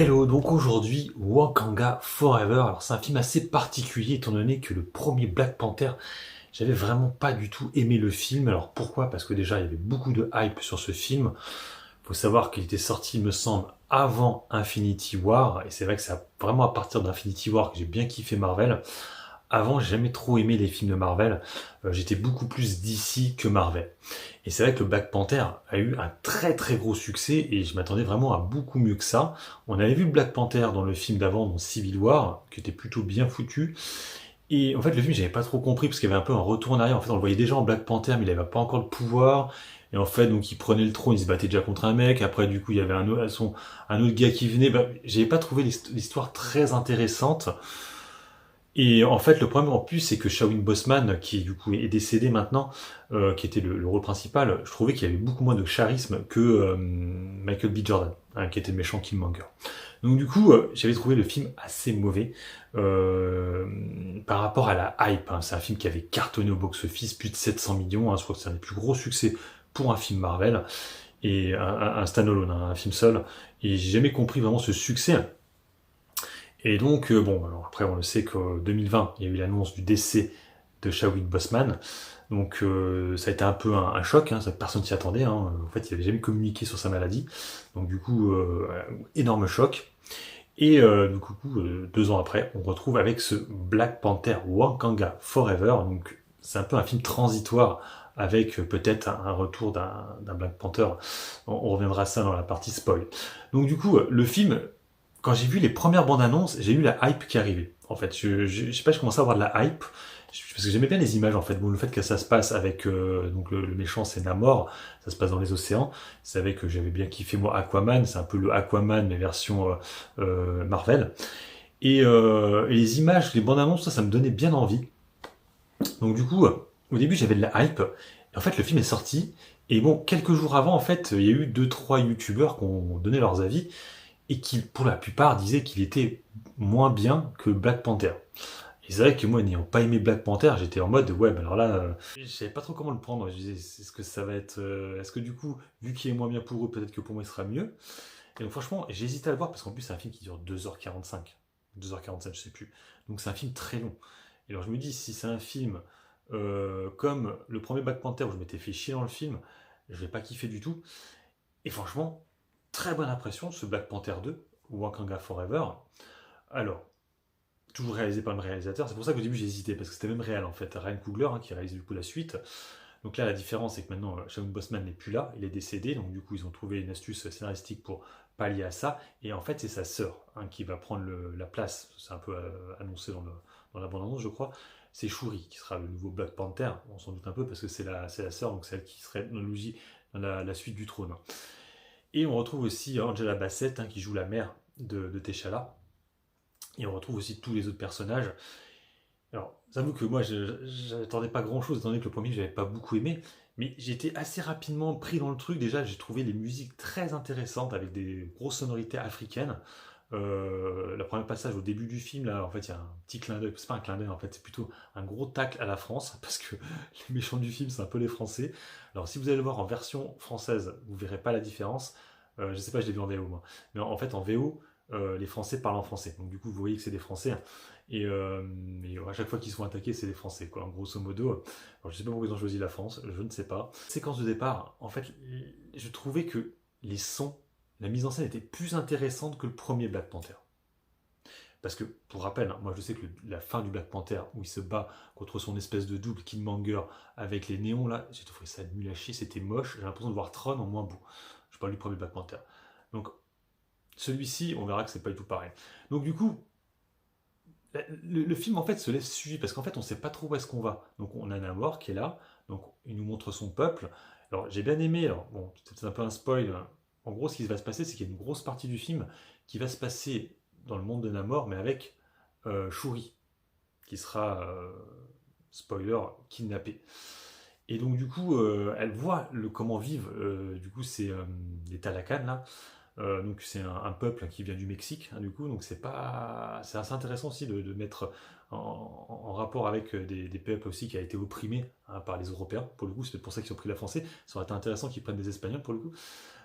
Hello, donc aujourd'hui, Wakanda Forever. Alors c'est un film assez particulier étant donné que le premier Black Panther, j'avais vraiment pas du tout aimé le film. Alors pourquoi? Parce que déjà il y avait beaucoup de hype sur ce film. Faut savoir qu'il était sorti, il me semble, avant Infinity War. Et c'est vrai que c'est vraiment à partir d'Infinity War que j'ai bien kiffé Marvel. Avant, j'ai jamais trop aimé les films de Marvel. J'étais beaucoup plus DC que Marvel. Et c'est vrai que le Black Panther a eu un très très gros succès et je m'attendais vraiment à beaucoup mieux que ça. On avait vu le Black Panther dans le film d'avant, dans Civil War, qui était plutôt bien foutu. Et en fait, le film, j'avais pas trop compris parce qu'il y avait un peu un retour en arrière. En fait, on le voyait déjà en Black Panther, mais il avait pas encore le pouvoir. Et en fait, donc, il prenait le trône, il se battait déjà contre un mec. Après, du coup, il y avait un autre gars qui venait. J'avais pas trouvé l'histoire très intéressante. Et en fait, le problème en plus, c'est que Chadwick Boseman, qui du coup est décédé maintenant, qui était le rôle principal, je trouvais qu'il y avait beaucoup moins de charisme que Michael B. Jordan, hein, qui était le méchant Killmonger. Donc du coup, j'avais trouvé le film assez mauvais euh, par rapport à la hype, hein. C'est un film qui avait cartonné au box-office, plus de 700 millions, hein. Je crois que c'est un des plus gros succès pour un film Marvel, et un stand-alone, hein, un film seul. Et j'ai jamais compris vraiment ce succès. Et donc, bon, alors après, on le sait qu'en 2020, il y a eu l'annonce du décès de Chadwick Boseman. Donc, ça a été un peu un choc, hein, personne s'y attendait, hein. En fait, il n'avait jamais communiqué sur sa maladie. Donc, du coup, énorme choc. Et du coup, 2 ans après, on retrouve avec ce Black Panther Wakanda Forever. Donc, c'est un peu un film transitoire avec peut-être un retour d'un Black Panther. On reviendra à ça dans la partie spoil. Donc, du coup, le film, quand j'ai vu les premières bandes annonces, j'ai eu la hype qui arrivait. En fait, je sais pas, je commençais à avoir de la hype parce que j'aimais bien les images. En fait, bon, le fait que ça se passe avec donc le méchant c'est Namor, ça se passe dans les océans. C'est vrai que j'avais bien kiffé moi Aquaman, c'est un peu le Aquaman mais version Marvel. Et les images, les bandes annonces, ça me donnait bien envie. Donc du coup, au début j'avais de la hype. Et en fait, le film est sorti. Et bon, quelques jours avant, en fait, il y a eu deux trois youtubeurs qui ont donné leurs avis et qui, pour la plupart, disaient qu'il était moins bien que Black Panther. Et c'est vrai que moi, n'ayant pas aimé Black Panther, j'étais en mode, ouais, ben alors là, je savais pas trop comment le prendre. Je disais, est-ce que ça va être. Est-ce que du coup, vu qu'il est moins bien pour eux, peut-être que pour moi, il sera mieux. Et donc, franchement, j'ai hésité à le voir parce qu'en plus, c'est un film qui dure 2h45. 2h45, je sais plus. Donc, c'est un film très long. Et alors, je me dis, si c'est un film comme le premier Black Panther où je m'étais fait chier dans le film, je vais pas kiffer du tout. Et franchement, très bonne impression, ce Black Panther 2, Wakanda Forever. Alors, toujours réalisé par le même réalisateur, c'est pour ça qu'au début j'ai hésité, parce que c'était même réel en fait, Ryan Coogler, hein, qui réalise du coup la suite. Donc là, la différence, c'est que maintenant, Chadwick Boseman n'est plus là, il est décédé, donc du coup, ils ont trouvé une astuce scénaristique pour pallier à ça. Et en fait, c'est sa sœur, hein, qui va prendre la place, c'est un peu annoncé dans la bande-annonce, je crois. C'est Shuri qui sera le nouveau Black Panther, on s'en doute un peu, parce que c'est la sœur, donc c'est elle qui serait dans, la suite du trône. Et on retrouve aussi Angela Bassett, hein, qui joue la mère de T'Challa. Et on retrouve aussi tous les autres personnages. Alors, j'avoue que moi, je n'attendais pas grand-chose, étant donné que le premier, je n'avais pas beaucoup aimé. Mais j'ai été assez rapidement pris dans le truc. Déjà, j'ai trouvé les musiques très intéressantes, avec des grosses sonorités africaines. Le premier passage au début du film, là, en fait, il y a un petit clin d'œil. C'est pas un clin d'œil, en fait, c'est plutôt un gros tacle à la France, parce que les méchants du film, c'est un peu les Français. Alors, si vous allez le voir en version française, vous verrez pas la différence. Je sais pas, je l'ai vu en VO, moi. Mais en fait, en VO, les Français parlent en français. Donc, du coup, vous voyez que c'est des Français, hein. Et à chaque fois qu'ils sont attaqués, c'est des Français, quoi, grosso modo. Alors, je sais pas pourquoi ils ont choisi la France, je ne sais pas. Séquence de départ, en fait, je trouvais que les sons, la mise en scène était plus intéressante que le premier Black Panther. Parce que, pour rappel, hein, moi je sais que la fin du Black Panther, où il se bat contre son espèce de double Killmonger avec les néons là, j'ai trouvé ça nul à chier, c'était moche, j'ai l'impression de voir Tron en moins beau. Je parle du premier Black Panther. Donc, celui-ci, on verra que c'est pas du tout pareil. Donc, du coup, le film en fait se laisse suivre parce qu'en fait on sait pas trop où est-ce qu'on va. Donc on a Namor qui est là, donc il nous montre son peuple. Alors j'ai bien aimé, alors bon, c'est un peu un spoil, hein. En gros ce qui va se passer c'est qu'il y a une grosse partie du film qui va se passer dans le monde de Namor mais avec Shuri, qui sera, spoiler, kidnappée. Et donc du coup elle voit comment vivent du coup c'est les Talakan là, donc c'est un peuple qui vient du Mexique, hein, du coup, donc c'est assez intéressant aussi de mettre en rapport avec des peuples aussi qui a été opprimés, hein, par les Européens. Pour le coup, c'est peut-être pour ça qu'ils ont pris la français. Ça aurait été intéressant qu'ils prennent des Espagnols pour le coup.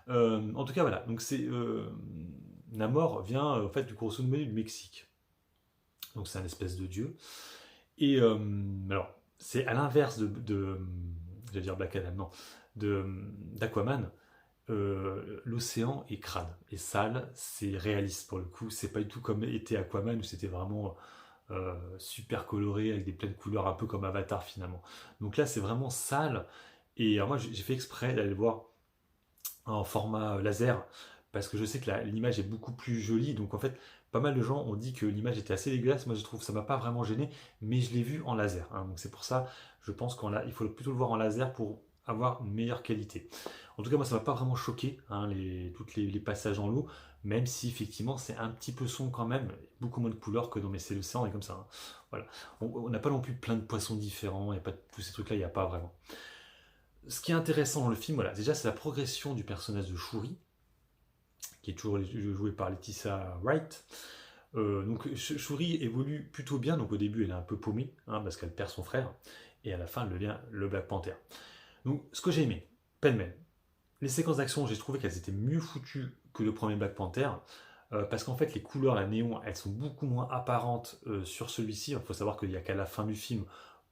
En tout cas, voilà. Donc Namor vient en fait du grosso modo du Mexique. Donc c'est un espèce de dieu. Et alors, c'est à l'inverse je vais dire Black Adam, non, d'Aquaman. L'océan est crade et sale, c'est réaliste pour le coup. C'est pas du tout comme était Aquaman où c'était vraiment super coloré avec des pleines couleurs, un peu comme Avatar finalement. Donc là, c'est vraiment sale. Et alors moi, j'ai fait exprès d'aller le voir en format laser parce que je sais que l'image est beaucoup plus jolie. Donc en fait, pas mal de gens ont dit que l'image était assez dégueulasse. Moi, je trouve que ça m'a pas vraiment gêné, mais je l'ai vu en laser, hein. Donc c'est pour ça, je pense il faut plutôt le voir en laser pour avoir une meilleure qualité. En tout cas, moi, ça m'a pas vraiment choqué, hein, toutes les passages dans l'eau, même si effectivement c'est un petit peu sombre quand même, beaucoup moins de couleurs que dans mes c'est l'océan et comme ça, hein. Voilà. On n'a pas non plus plein de poissons différents, et pas tous ces trucs-là, il n'y a pas vraiment. Ce qui est intéressant dans le film, voilà, déjà c'est la progression du personnage de Shuri, qui est toujours joué par Letitia Wright. Donc Shuri évolue plutôt bien, donc au début elle est un peu paumée, hein, parce qu'elle perd son frère, et à la fin elle devient le Black Panther. Donc ce que j'ai aimé, pêle-mêle, les séquences d'action, j'ai trouvé qu'elles étaient mieux foutues que le premier Black Panther, parce qu'en fait les couleurs, la néon, elles sont beaucoup moins apparentes sur celui-ci. Il faut savoir qu'il n'y a qu'à la fin du film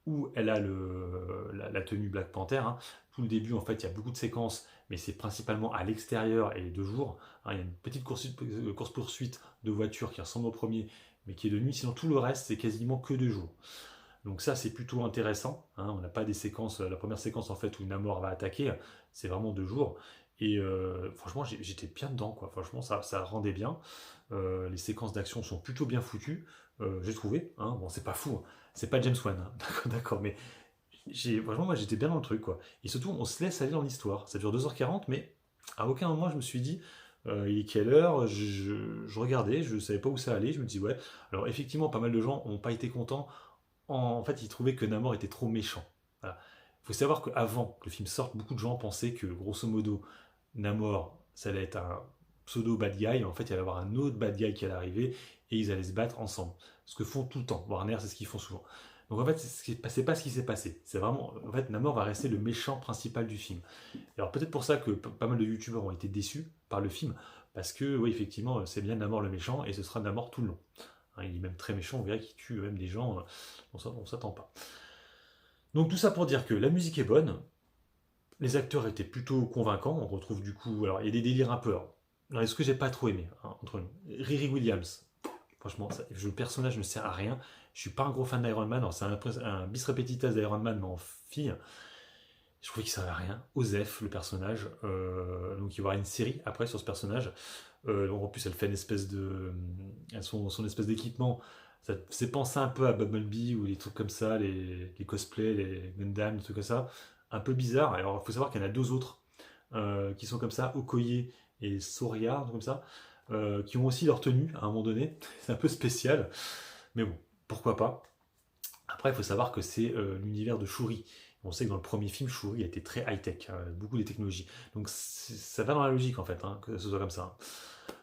où elle a la tenue Black Panther, hein. Tout le début, en fait, il y a beaucoup de séquences, mais c'est principalement à l'extérieur et de jour, hein. Il y a une petite course-poursuite de voitures qui ressemble au premier, mais qui est de nuit. Sinon, tout le reste, c'est quasiment que de jour. Donc ça, c'est plutôt intéressant, hein. On n'a pas des séquences, la première séquence, en fait, où Namor va attaquer, c'est vraiment de jour. Et franchement, j'étais bien dedans, quoi. Franchement, ça rendait bien. Les séquences d'action sont plutôt bien foutues, j'ai trouvé, hein. Bon, c'est pas fou, hein. C'est pas James Wan, hein. D'accord, mais franchement, moi, j'étais bien dans le truc, quoi. Et surtout, on se laisse aller dans l'histoire. Ça dure 2h40, mais à aucun moment, je me suis dit, il est quelle heure? Je regardais, je savais pas où ça allait, je me dis, ouais. Alors, effectivement, pas mal de gens n'ont pas été contents. En fait, ils trouvaient que Namor était trop méchant. Voilà. Il faut savoir qu'avant que le film sorte, beaucoup de gens pensaient que, grosso modo, Namor, ça allait être un pseudo bad guy. En fait, il allait y avoir un autre bad guy qui allait arriver et ils allaient se battre ensemble. Ce que font tout le temps. Warner, c'est ce qu'ils font souvent. Donc en fait, c'est pas ce qui s'est passé. C'est vraiment, en fait, Namor va rester le méchant principal du film. Alors peut-être pour ça que pas mal de youtubeurs ont été déçus par le film, parce que oui, effectivement, c'est bien Namor le méchant et ce sera Namor tout le long. Hein, il est même très méchant, on verra qu'il tue même des gens, on s'attend pas. Donc tout ça pour dire que la musique est bonne, les acteurs étaient plutôt convaincants. On retrouve du coup, alors il y a des délires un peu. Alors, ce que j'ai pas trop aimé, hein, entre nous, Riri Williams. Franchement, le personnage ne sert à rien. Je suis pas un gros fan d'Iron Man. C'est un bis repetita d'Iron Man, mais en fille. Je trouvais qu'il servait à rien. Osef, le personnage. Donc il y aura une série après sur ce personnage. En plus, elle fait une espèce de. Son espèce d'équipement. Ça fait penser un peu à Bumblebee ou les trucs comme ça, les cosplays, les Gundam, des trucs comme ça. Un peu bizarre. Alors il faut savoir qu'il y en a deux autres qui sont comme ça, Okoye et Soria, un truc comme ça, qui ont aussi leur tenue à un moment donné. C'est un peu spécial. Mais bon, pourquoi pas. Après, il faut savoir que c'est l'univers de Shuri. On sait que dans le premier film, Shuri a été très high-tech, hein, beaucoup des technologies. Donc ça va dans la logique en fait, hein, que ce soit comme ça.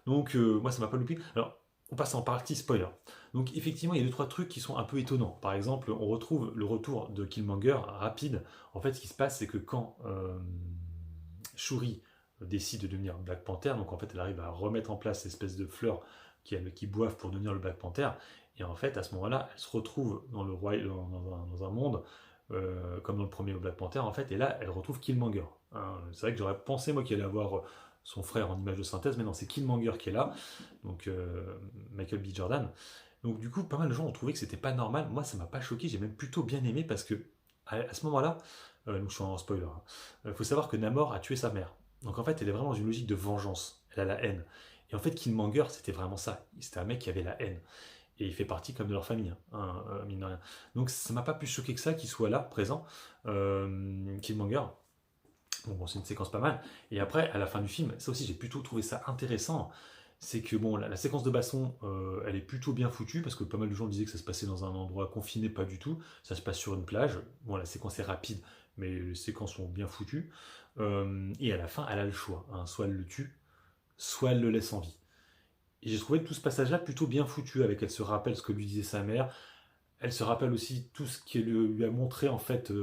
Donc moi, ça m'a pas loupé. Alors, on passe en partie spoiler. Donc effectivement, il y a deux trois trucs qui sont un peu étonnants. Par exemple, on retrouve le retour de Killmonger rapide. En fait, ce qui se passe, c'est que quand Shuri décide de devenir Black Panther, donc en fait, elle arrive à remettre en place cette espèce de fleurs qui boivent pour devenir le Black Panther. Et en fait, à ce moment-là, elle se retrouve dans le dans un monde comme dans le premier Black Panther, en fait, et là, elle retrouve Killmonger. Hein. C'est vrai que j'aurais pensé, moi, qu'elle allait avoir son frère en image de synthèse, mais non, c'est Killmonger qui est là, donc Michael B. Jordan. Donc, du coup, pas mal de gens ont trouvé que c'était pas normal. Moi, ça m'a pas choqué, j'ai même plutôt bien aimé parce que, à ce moment-là, donc je suis en spoiler, il faut savoir que Namor a tué sa mère. Donc, en fait, elle est vraiment dans une logique de vengeance. Elle a la haine. Et en fait, Killmonger, c'était vraiment ça. C'était un mec qui avait la haine. Et il fait partie comme de leur famille, hein, mine de rien. Donc ça m'a pas plus choqué que ça qu'il soit là, présent, Killmonger. Bon, c'est une séquence pas mal. Et après, à la fin du film, ça aussi j'ai plutôt trouvé ça intéressant, c'est que bon, la séquence de baston, elle est plutôt bien foutue, parce que pas mal de gens disaient que ça se passait dans un endroit confiné, pas du tout. Ça se passe sur une plage. Bon, la séquence est rapide, mais les séquences sont bien foutues. Et à la fin, elle a le choix, hein. Soit elle le tue, soit elle le laisse en vie. Et j'ai trouvé tout ce passage-là plutôt bien foutu, avec elle se rappelle ce que lui disait sa mère, elle se rappelle aussi tout ce qu'elle lui a montré en fait,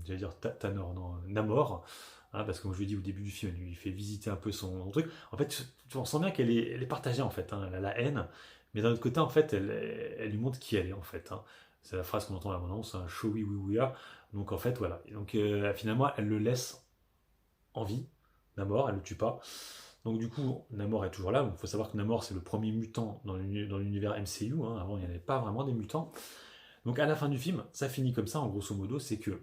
j'allais dire Tanor, non, Namor, hein, parce que comme je vous l'ai dit au début du film, elle lui fait visiter un peu son truc. En fait, on sent bien elle est partagée en fait, hein, elle a la haine, mais d'un autre côté, en fait, elle lui montre qui elle est en fait, hein. C'est la phrase qu'on entend à l'annonce, un show we we are. Donc en fait, voilà. Et donc finalement, elle le laisse en vie, Namor, elle le tue pas. Donc du coup, Namor est toujours là. Il faut savoir que Namor, c'est le premier mutant dans l'univers MCU, hein. Avant, il n'y avait pas vraiment des mutants. Donc à la fin du film, ça finit comme ça, en grosso modo, c'est que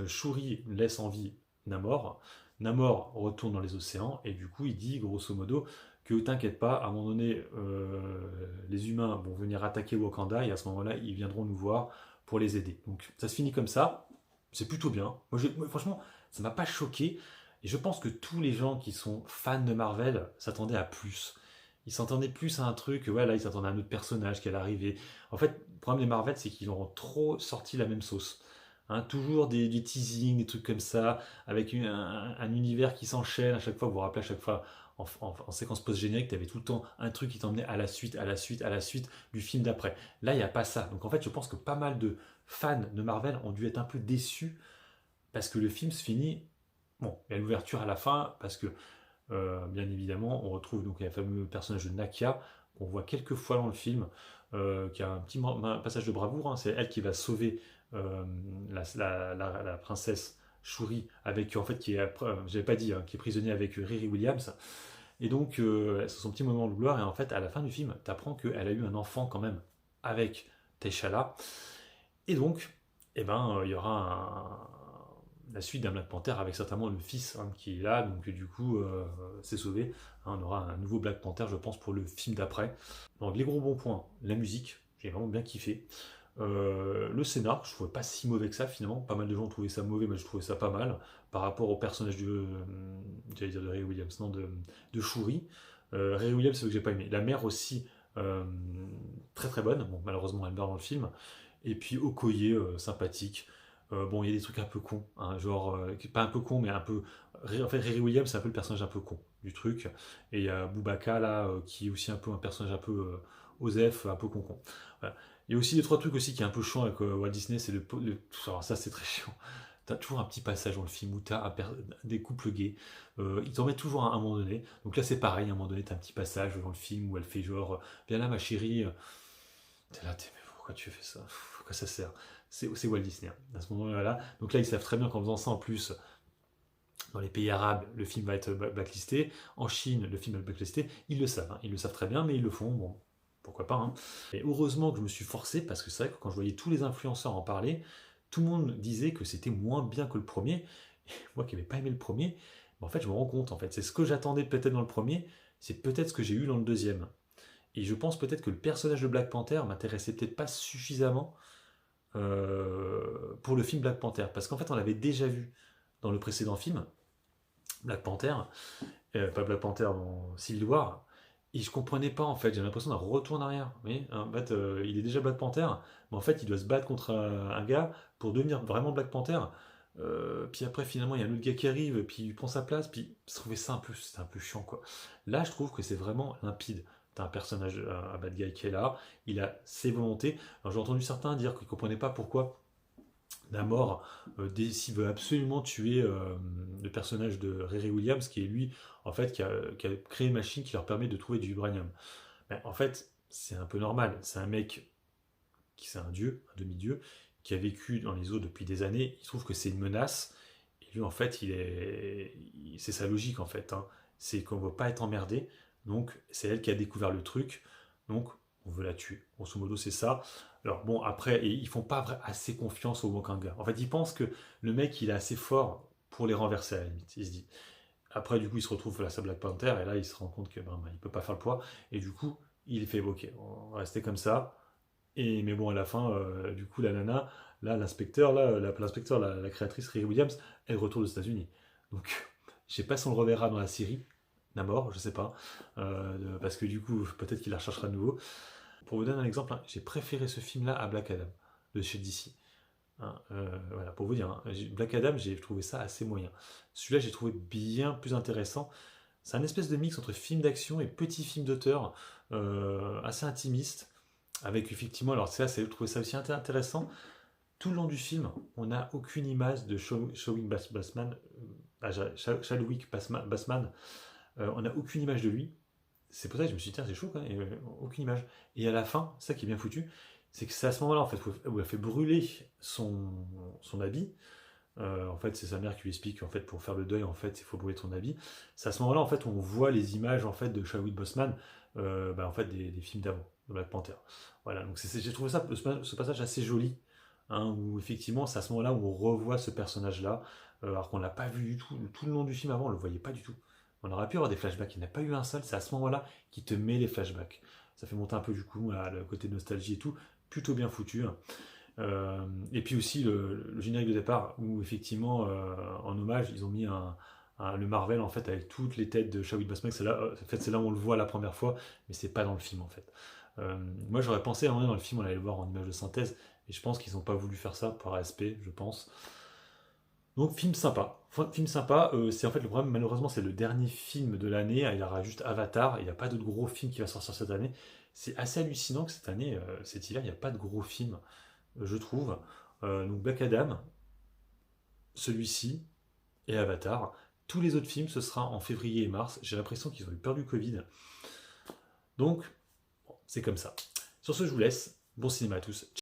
Shuri laisse en vie Namor. Namor retourne dans les océans et du coup, il dit grosso modo que t'inquiète pas, à un moment donné, les humains vont venir attaquer Wakanda et à ce moment-là, ils viendront nous voir pour les aider. Donc ça se finit comme ça. C'est plutôt bien. Moi, franchement, ça m'a pas choqué. Et je pense que tous les gens qui sont fans de Marvel s'attendaient à plus. Ils s'attendaient plus à un truc, ouais, là, ils s'attendaient à un autre personnage qui allait arriver. En fait, le problème des Marvel, c'est qu'ils ont trop sorti la même sauce. Hein, toujours des teasings, des trucs comme ça, avec un univers qui s'enchaîne à chaque fois. Vous vous rappelez, à chaque fois, en séquence post-générique, tu avais tout le temps un truc qui t'emmenait à la suite, à la suite, à la suite du film d'après. Là, il n'y a pas ça. Donc en fait, je pense que pas mal de fans de Marvel ont dû être un peu déçus parce que le film se finit. Bon, il y a l'ouverture à la fin, parce que bien évidemment, on retrouve donc le fameux personnage de Nakia, qu'on voit quelques fois dans le film, qui a un petit un passage de bravoure, hein. C'est elle qui va sauver la princesse Shuri, avec, en fait, qui est, j'avais pas dit, hein, qui est prisonnier avec Riri Williams. Et donc, c'est son petit moment de gloire, et en fait, à la fin du film, tu apprends qu'elle a eu un enfant quand même avec T'Challa. Et donc, eh ben, il y aura la suite d'un Black Panther avec certainement le fils, hein, qui est là, donc du coup c'est sauvé. Hein, on aura un nouveau Black Panther, je pense, pour le film d'après. Donc les gros bons points, la musique, j'ai vraiment bien kiffé. Le scénar, je trouvais pas si mauvais que ça finalement. Pas mal de gens trouvaient ça mauvais, mais je trouvais ça pas mal par rapport au personnage j'allais dire de Ray Williams, non, de Shuri. Ray Williams, c'est ce que j'ai pas aimé. La mère aussi, euh, très très bonne. Bon, malheureusement, elle meurt dans le film. Et puis Okoye, sympathique. Bon, il y a des trucs un peu cons, hein, genre, pas un peu con, mais un peu. En fait, Riri Williams, c'est un peu le personnage un peu con du truc. Et il y a Boubaca, là, qui est aussi un peu un personnage un peu osef, un peu con-con. Voilà. Il y a aussi des trois trucs aussi qui est un peu chiant avec Walt Disney, c'est alors ça, c'est très chiant. T'as toujours un petit passage dans le film où t'as des couples gays. Ils t'en mettent toujours à un moment donné. Donc là, c'est pareil, à un moment donné, t'as un petit passage dans le film où elle fait genre, viens là, ma chérie. T'es là, mais pourquoi tu fais ça? Pourquoi ça sert? C'est Walt Disney, hein, à ce moment-là. Donc là, ils savent très bien qu'en faisant ça, en plus, dans les pays arabes, le film va être blacklisté. En Chine, le film va être blacklisté. Ils le savent, hein. Ils le savent très bien, mais ils le font. Bon, pourquoi pas, hein. Et heureusement que je me suis forcé, parce que c'est vrai que quand je voyais tous les influenceurs en parler, tout le monde disait que c'était moins bien que le premier. Et moi qui n'avais pas aimé le premier, en fait, je me rends compte, en fait, c'est ce que j'attendais peut-être dans le premier, c'est peut-être ce que j'ai eu dans le deuxième. Et je pense peut-être que le personnage de Black Panther m'intéressait peut-être pas suffisamment pour le film Black Panther. Parce qu'en fait, on l'avait déjà vu dans le précédent film, Black Panther, pas Black Panther, dans Civil War. Et je comprenais pas, en fait, j'ai l'impression d'un retour en arrière. Mais en fait, il est déjà Black Panther, mais en fait, il doit se battre contre un gars pour devenir vraiment Black Panther. Puis après, finalement, il y a un autre gars qui arrive, puis il prend sa place, puis je trouvais ça c'était un peu chiant, quoi. Là, je trouve que c'est vraiment limpide. T'as un personnage, un bad guy qui est là, il a ses volontés. Alors j'ai entendu certains dire qu'ils comprenaient pas pourquoi Namor s'il veut absolument tuer le personnage de Riri Williams, qui est lui, en fait, qui a créé une machine qui leur permet de trouver du vibranium. Ben, en fait, c'est un peu normal. C'est un mec qui c'est un dieu, un demi-dieu, qui a vécu dans les eaux depuis des années. Il trouve que c'est une menace. Et lui, en fait, c'est sa logique, en fait, hein. C'est qu'on ne veut pas être emmerdé. Donc, c'est elle qui a découvert le truc. Donc, on veut la tuer. Grosso modo, c'est ça. Alors, bon, après, ils font pas assez confiance au Wakanga. En fait, ils pensent que le mec, il est assez fort pour les renverser, à la limite. Il se dit. Après, du coup, il se retrouve face à Black Panther. Et là, il se rend compte que il peut pas faire le poids. Et du coup, il fait, ok, on va rester comme ça. Mais bon, à la fin, du coup, la nana, là, l'inspecteur, la créatrice Riri Williams, elle retourne aux États-Unis. Donc, je sais pas si on le reverra dans la série, Namor, je sais pas, parce que du coup, peut-être qu'il la recherchera de nouveau. Pour vous donner un exemple, hein, j'ai préféré ce film-là à Black Adam, de chez DC. Hein, voilà, pour vous dire, hein, Black Adam, j'ai trouvé ça assez moyen. Celui-là, j'ai trouvé bien plus intéressant. C'est un espèce de mix entre film d'action et petit film d'auteur, assez intimiste, avec effectivement, alors ça, je trouvais ça aussi intéressant. Tout le long du film, on n'a aucune image de Showing Batman, Chadwick Boseman, on n'a aucune image de lui. C'est pour ça que je me suis dit, tiens, c'est chaud quand même, aucune image. Et à la fin, ça qui est bien foutu, c'est que c'est à ce moment-là en fait où elle fait brûler son habit. En fait, c'est sa mère qui lui explique en fait pour faire le deuil en fait, il faut brûler ton habit. C'est à ce moment-là en fait où on voit les images en fait de Chadwick Boseman, en fait des films d'avant, de Black Panther. Voilà, donc j'ai trouvé ça ce passage assez joli, hein, où effectivement c'est à ce moment-là où on revoit ce personnage-là, alors qu'on l'a pas vu du tout le long du film avant, on le voyait pas du tout. On aurait pu avoir des flashbacks, il n'y en a pas eu un seul. C'est à ce moment-là qui te met les flashbacks. Ça fait monter un peu du coup le côté nostalgie et tout, plutôt bien foutu, hein. Et puis aussi le générique de départ où effectivement en hommage ils ont mis le Marvel en fait avec toutes les têtes de Chadwick Boseman. C'est là, en fait, c'est là où on le voit la première fois, mais c'est pas dans le film en fait. Moi j'aurais pensé à un moment dans le film on allait le voir en image de synthèse, et je pense qu'ils n'ont pas voulu faire ça par respect, je pense. Donc film sympa. Film sympa, c'est en fait le problème malheureusement c'est le dernier film de l'année, il y aura juste Avatar, il n'y a pas d'autre gros film qui va sortir cette année. C'est assez hallucinant que cette année, cet hiver, il n'y a pas de gros film, je trouve. Donc Black Adam, celui-ci et Avatar. Tous les autres films, ce sera en février et mars. J'ai l'impression qu'ils ont eu peur du Covid. Donc, bon, c'est comme ça. Sur ce, je vous laisse. Bon cinéma à tous.